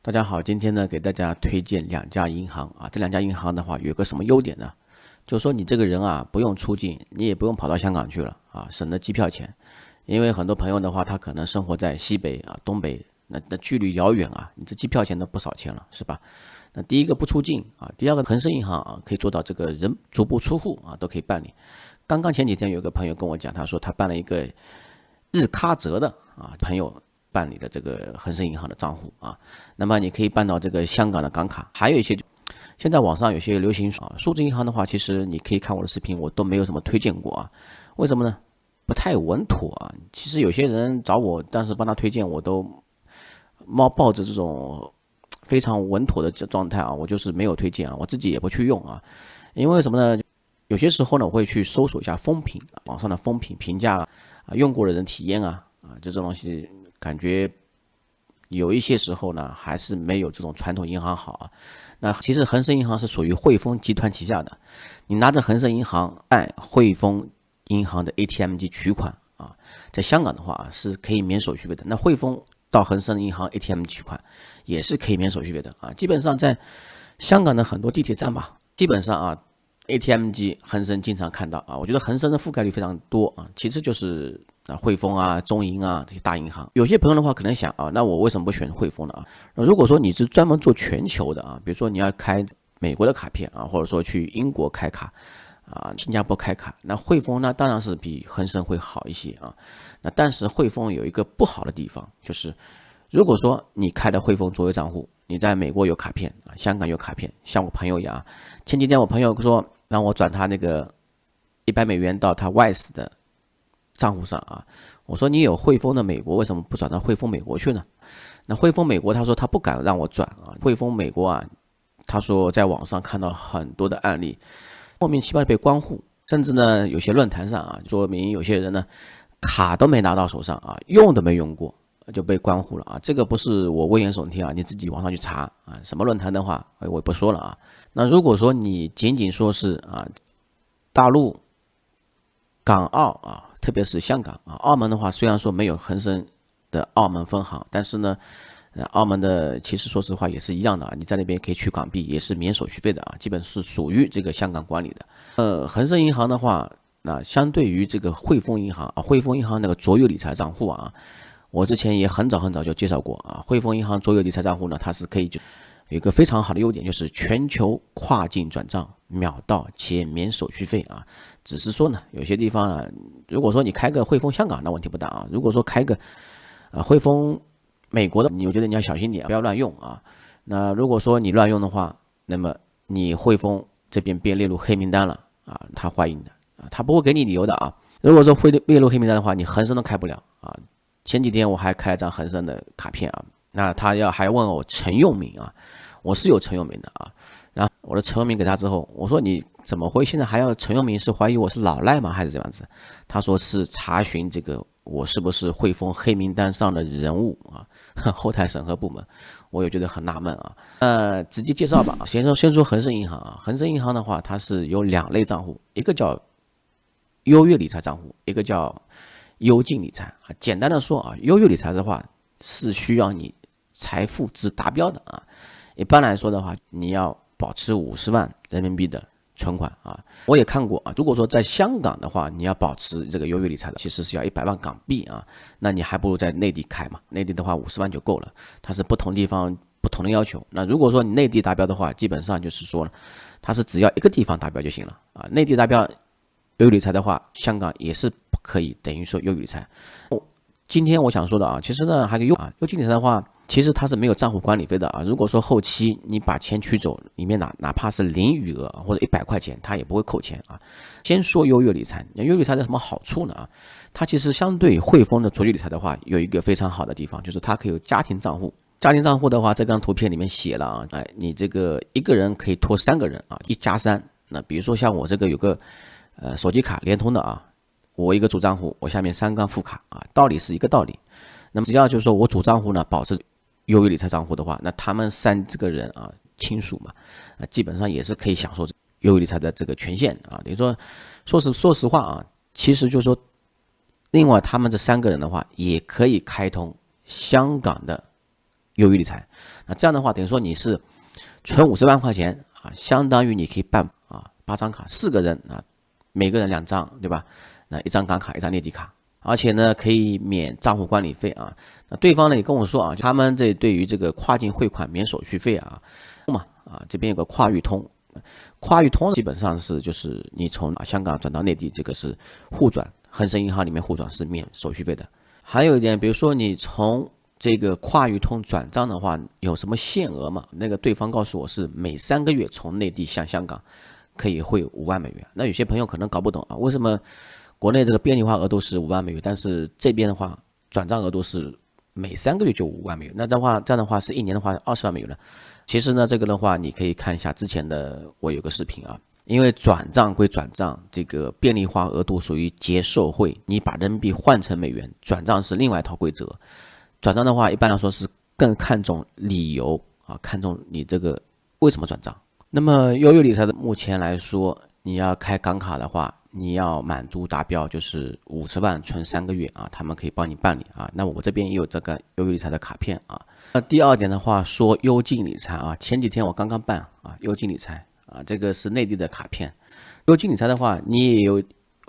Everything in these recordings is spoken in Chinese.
大家好，今天呢给大家推荐两家银行啊，这两家银行的话有个什么优点呢？就是说你这个人啊不用出境，你也不用跑到香港去了啊，省得机票钱。因为很多朋友的话，他可能生活在西北啊、东北，那距离遥远啊，你这机票钱都不少钱了，是吧？那第一个不出境啊，第二个恒生银行啊可以做到这个人足不出户啊都可以办理。刚刚前几天有个朋友跟我讲，他说他办了一个日喀则的啊朋友办理的这个恒生银行的账户啊，那么你可以办到这个香港的港卡，还有一些现在网上有些流行啊，数字银行的话，其实你可以看我的视频，我都没有什么推荐过啊，为什么呢？不太稳妥啊。其实有些人找我，但是帮他推荐，我都抱着这种非常稳妥的状态啊，我就是没有推荐啊，我自己也不去用啊，因为什么呢？有些时候呢，我会去搜索一下风评，网上的风评评价啊，用过的人体验就这东西感觉有一些时候呢，还是没有这种传统银行好啊。那其实恒生银行是属于汇丰集团旗下的，你拿着恒生银行按汇丰银行的 ATM 机取款啊，在香港的话是可以免手续费的。那汇丰到恒生银行 ATM 取款也是可以免手续费的啊。基本上在香港的很多地铁站吧，基本上啊 ATM 机恒生经常看到啊。我觉得恒生的覆盖率非常多啊。其次就是汇丰啊、中银啊这些大银行。有些朋友的话可能想啊，那我为什么不选汇丰呢啊？如果说你是专门做全球的啊，比如说你要开美国的卡片啊，或者说去英国开卡啊，新加坡开卡，那汇丰呢当然是比恒生会好一些啊。那但是汇丰有一个不好的地方，就是如果说你开的汇丰卓越账户，你在美国有卡片啊，香港有卡片，像我朋友一样，前几天我朋友说让我转他那个$100到他 Wise 的账户上啊，我说你有汇丰的美国，为什么不转到汇丰美国去呢？那汇丰美国他说他不敢让我转啊，汇丰美国啊，他说在网上看到很多的案例，莫名其妙被关户，甚至呢有些论坛上啊，说明有些人呢卡都没拿到手上啊，用都没用过就被关户了啊。这个不是我危言耸听啊，你自己网上去查啊，什么论坛的话我也不说了啊。那如果说你仅仅说是啊大陆、港澳啊，特别是香港啊，澳门的话虽然说没有恒生的澳门分行，但是呢，澳门的其实说实话也是一样的啊，你在那边可以取港币，也是免手续费的啊，基本是属于这个香港管理的。恒生银行的话，那相对于这个汇丰银行啊，汇丰银行那个卓越理财账户啊，我之前也很早就介绍过啊，汇丰银行卓越理财账户呢，它是可以有一个非常好的优点，就是全球跨境转账秒到且免手续费啊。只是说呢，有些地方呢，如果说你开个汇丰香港，那问题不大啊。如果说开个汇丰美国的，我觉得你要小心点，不要乱用啊。那如果说你乱用的话，那么你汇丰这边被列入黑名单了啊，他欢迎的啊，他不会给你理由的啊。如果说会列入黑名单的话，你恒生都开不了啊。前几天我还开了张恒生的卡片啊，那他还问我陈用明啊，我是有陈用明的啊。然后我的陈用明给他之后，我说你怎么会现在还要陈用明？是怀疑我是老赖吗？还是这样子？他说是查询这个我是不是汇丰黑名单上的人物啊，后台审核部门。我也觉得很纳闷啊。直接介绍吧。先说恒生银行啊，恒生银行的话，它是有两类账户，一个叫优越理财账户，一个叫优进理财啊。简单的说啊，优越理财的话是需要你财富值达标的啊。一般来说的话，你要保持50万人民币的存款啊。我也看过啊，如果说在香港的话，你要保持这个优越理财的，其实是要100万港币啊。那你还不如在内地开嘛，内地的话50万就够了。它是不同地方不同的要求。那如果说你内地达标的话，基本上就是说它是只要一个地方达标就行了啊。内地达标优越理财的话，香港也是可以等于说优越理财。今天我想说的啊，其实呢还有优进理财的话，其实它是没有账户管理费的啊。如果说后期你把钱取走，里面哪怕是零余额或者100块钱，它也不会扣钱啊。先说优越理财，优越理财有什么好处呢啊？它其实相对汇丰的卓越理财的话，有一个非常好的地方，就是它可以有家庭账户。家庭账户的话，这张图片里面写了啊，你这个一个人可以托3个人啊，1+3。那比如说像我这个有个手机卡联通的啊，我一个主账户，我下面3张副卡啊，道理是一个道理。那么只要就是说我主账户呢保持优越理财账户的话，那他们这个人啊亲属嘛，基本上也是可以享受优越理财的这个权限啊。等于说说实话啊，其实就是说，另外他们这3个人的话，也可以开通香港的优裕理财。那这样的话，等于说你是存50万块钱啊，相当于你可以办8张卡，4个人啊，每个人2张，对吧？那一张港卡，一张内地卡，而且呢可以免账户管理费啊。那对方呢也跟我说啊，他们这对于这个跨境汇款免手续费啊，这边有个跨域通。跨域通基本上是就是你从香港转到内地，这个是互转，恒生银行里面互转是免手续费的。还有一点，比如说你从这个跨域通转账的话，有什么限额嘛？那个对方告诉我是每3个月从内地向香港可以汇5万美元。那有些朋友可能搞不懂啊，为什么国内这个便利化额度是5万美元，但是这边的话转账额度是每3个月就5万美元？那这样的话是一年的话20万美元了。其实呢，这个的话你可以看一下之前的我有个视频啊，因为转账归转账，这个便利化额度属于结售汇，你把人民币换成美元，转账是另外一套规则。转账的话，一般来说是更看重理由啊，看重你这个为什么转账。那么优裕理财的目前来说，你要开港卡的话，你要满足达标，就是50万存3个月啊，他们可以帮你办理啊。那我这边也有这个优裕理财的卡片啊。那第二点的话，说优进理财啊，前几天我刚刚办啊，优进理财啊，这个是内地的卡片。优进理财的话，你也有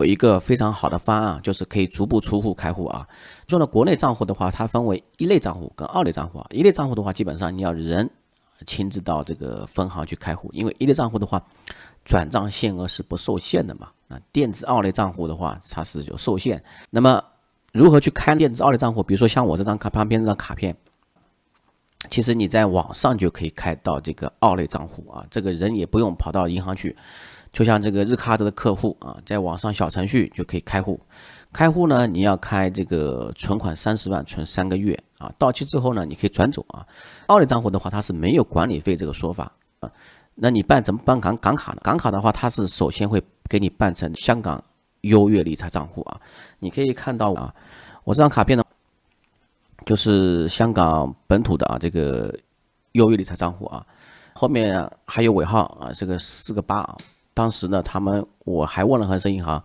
一个非常好的方案，就是可以逐步出户开户啊。说呢，国内账户的话，它分为1类账户跟2类账户啊。1类账户的话，基本上你要人亲自到这个分行去开户，因为1类账户的话，转账限额是不受限的嘛。那电子2类账户的话，它是有受限。那么如何去开电子2类账户？比如说像我这张卡旁边这张卡片。其实你在网上就可以开到这个2类账户啊，这个人也不用跑到银行去，就像这个日喀则的客户啊，在网上小程序就可以开户。开户呢，你要开这个存款30万，存3个月啊，到期之后呢，你可以转走啊。2类账户的话，它是没有管理费这个说法啊。那你怎么办港卡呢？港卡的话，它是首先会给你办成香港优越理财账户啊。你可以看到啊，我这张卡片呢。就是香港本土的啊，这个优越理财账户啊，后面还有尾号啊，这个4个8啊。当时呢，我还问了恒生银行，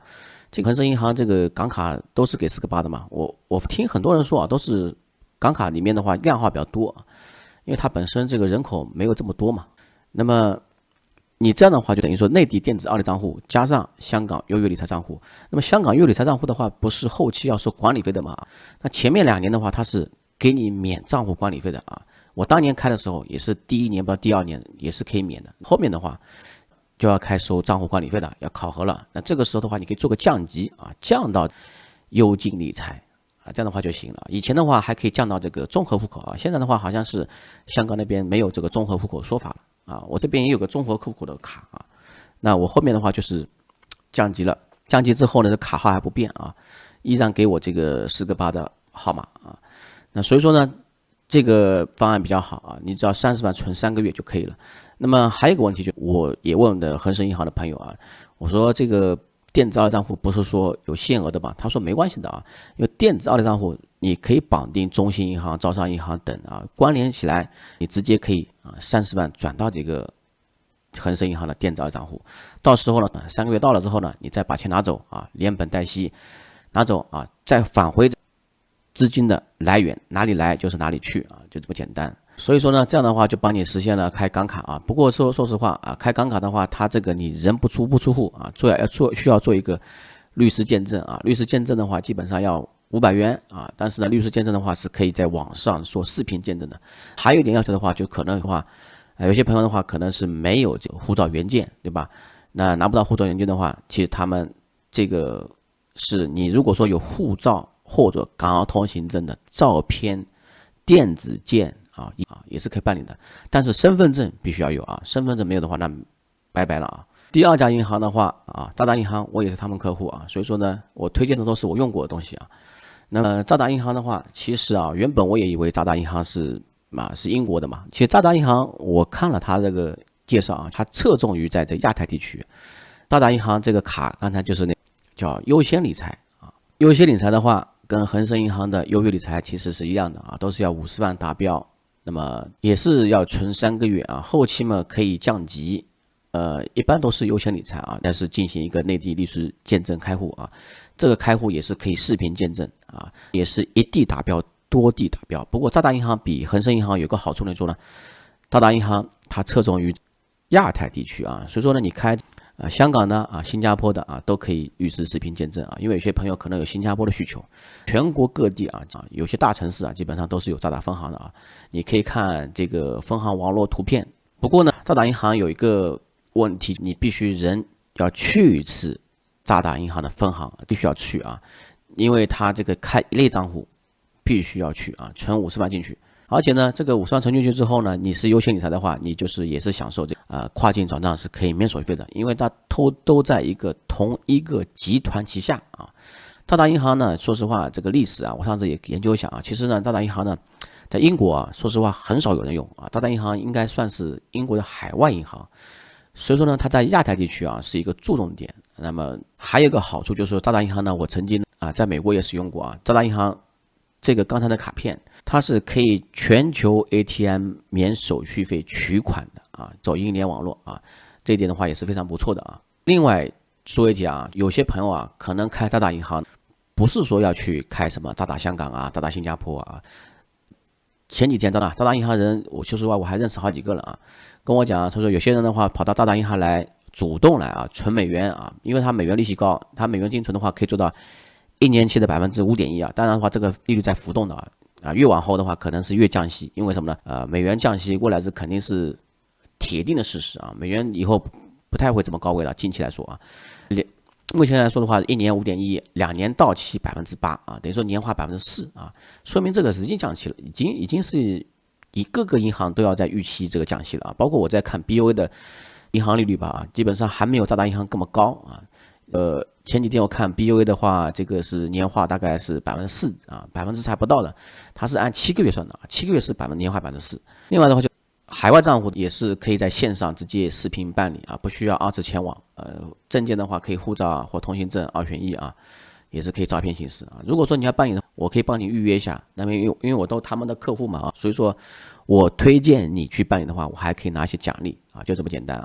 这个恒生银行这个港卡都是给4个8的嘛？我听很多人说啊，都是港卡里面的话量化比较多，因为它本身这个人口没有这么多嘛。那么你这样的话，就等于说内地电子2类账户加上香港优越理财账户。那么香港优越理财账户的话，不是后期要收管理费的嘛？那前面2年的话，它是给你免账户管理费的啊。我当年开的时候也是第1年到第2年也是可以免的，后面的话就要开收账户管理费的，要考核了。那这个时候的话，你可以做个降级啊，降到优进理财啊，这样的话就行了。以前的话还可以降到这个综合户口啊，现在的话好像是香港那边没有这个综合户口说法了。啊，我这边也有个综合户口的卡啊，那我后面的话就是降级了，降级之后呢，这卡号还不变啊，依然给我这个4个8的号码啊。那所以说呢，这个方案比较好啊，你只要30万存3个月就可以了。那么还有一个问题，就我也问的恒生银行的朋友啊，我说这个电子2类账户不是说有限额的吧？他说没关系的啊，因为电子2类账户你可以绑定中信银行、招商银行等啊，关联起来，你直接可以30万转到这个恒生银行的电子2类账户。到时候呢，3个月到了之后呢，你再把钱拿走啊，连本带息拿走啊，再返回资金的来源，哪里来就是哪里去啊，就这么简单。所以说呢，这样的话就帮你实现了开港卡啊。不过说实话啊，开港卡的话，它这个你人不出户啊，需要做一个律师见证啊。律师见证的话，基本上要500元啊。但是呢，律师见证的话是可以在网上做视频见证的。还有一点要求的话，就可能的话，有些朋友的话可能是没有这个护照原件，对吧？那拿不到护照原件的话，其实他们这个是你如果说有护照或者港澳通行证的照片电子件也是可以办理的，但是身份证必须要有啊，身份证没有的话，那拜拜了啊。第2家银行的话啊，渣打银行我也是他们客户啊，所以说呢，我推荐的都是我用过的东西啊。那么渣打银行的话，其实啊，原本我也以为渣打银行是英国的嘛，其实渣打银行我看了他这个介绍啊，它侧重于在这亚太地区。渣打银行这个卡刚才就是那叫优先理财啊，优先理财的话，跟恒生银行的优越理财其实是一样的啊，都是要50万达标。那么也是要存3个月啊，后期嘛可以降级，一般都是优先理财啊，但是进行一个内地律师见证开户啊，这个开户也是可以视频见证啊，也是一地达标多地打标。不过渣打银行比恒生银行有个好处呢，说呢，渣打银行它侧重于亚太地区啊，所以说呢，你开香港的新加坡的都可以预支视频见证因为有些朋友可能有新加坡的需求，全国各地有些大城市基本上都是有渣打分行的你可以看这个分行网络图片。不过呢，渣打银行有一个问题，你必须人要去一次渣打银行的分行，必须要去因为它这个开一类账户必须要去存50万进去。而且呢，这个50万存进去之后呢，你是优先理财的话，你就是也是享受这跨境转账是可以免手续费的，因为它都在同一个集团旗下渣打银行呢，说实话，这个历史我上次也研究一下其实呢，渣打银行呢，在英国说实话很少有人用渣打银行应该算是英国的海外银行，所以说呢，它在亚太地区是一个注重点。那么还有一个好处就是说，渣打银行呢，我曾经在美国也使用过渣打银行这个刚才的卡片，它是可以全球 ATM 免手续费取款的走银联网络这一点的话也是非常不错的另外说一句有些朋友可能开渣打银行不是说要去开什么渣打香港渣打新加坡前几天渣打银行人，我说实话我还认识好几个人跟我讲他说有些人的话跑到渣打银行来主动来存美元因为他美元利息高，他美元定存的话可以做到1年期的5.1%当然的话这个利率在浮动的越往后的话可能是越降息，因为什么呢美元降息未来是肯定是铁定的事实美元以后不太会这么高位了，近期来说目前来说的话，1年5.1%，2年到期8%等于说年化4%说明这个是已经降息了，已经是各个银行都要在预期这个降息了包括我在看 BOA 的银行利率基本上还没有渣打银行这么高前几天我看 BOA 的话，这个是年化大概是4%%还不到的，它是按7个月算的7个月是年化4%。另外的话就海外账户也是可以在线上直接视频办理不需要2次前往证件的话可以护照或通行证2选1也是可以照片形式如果说你要办理的，我可以帮你预约一下，那么因为我都他们的客户嘛所以说我推荐你去办理的话，我还可以拿一些奖励就这么简单